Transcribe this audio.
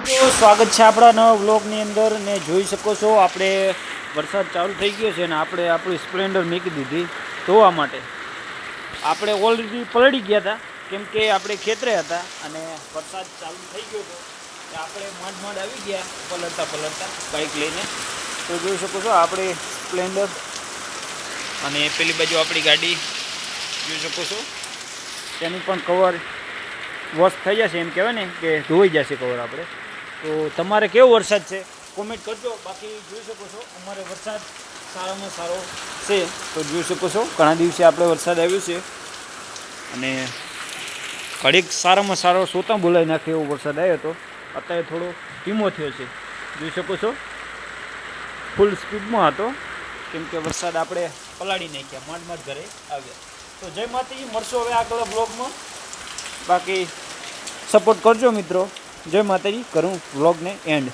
મિત્રો સ્વાગત છે આપણા નવા વ્લોગની અંદર ને જોઈ શકો છો આપણે વરસાદ ચાલુ થઈ ગયો છે ને આપણે આપણી સ્પ્લેન્ડર મૂકી દીધી ધોવા માટે. આપણે ઓલરેડી પલળી ગયા હતા કેમ કે આપણે ખેતરે હતા અને વરસાદ ચાલુ થઈ ગયો હતો તો આપણે માંડ આવી ગયા પલળતા બાઇક લઈને. તો જોઈ શકો છો આપણે સ્પ્લેન્ડર અને પેલી બાજુ આપણી ગાડી જોઈ શકો છો તેની પણ કવર વોશ થઈ જશે, એમ કહેવાય ને કે ધોઈ જશે કવર આપણે. તો તમારે કેવો વરસાદ છે કોમેન્ટ કરજો. બાકી જોઈ શકો છો અમારે વરસાદ સારામાં સારો છે. તો જોઈ શકો છો ઘણા દિવસે આપણે વરસાદ આવ્યો છે અને ઘડીક સારામાં સારો સોતા બોલાવી નાખે એવો વરસાદ આવ્યો હતો. અત્યારે થોડો ધીમો થયો છે. જોઈ શકો છો ફૂલ સ્પીડમાં હતો કેમ કે વરસાદ આપણે પલાળી નાખ્યા, માંડ ઘરે આવ્યા. તો જય માતાજી, મળશો હવે આગળ બ્લોગમાં. બાકી સપોર્ટ કરજો મિત્રો. જય માતાજી, કરું વ્લોગને એન્ડ.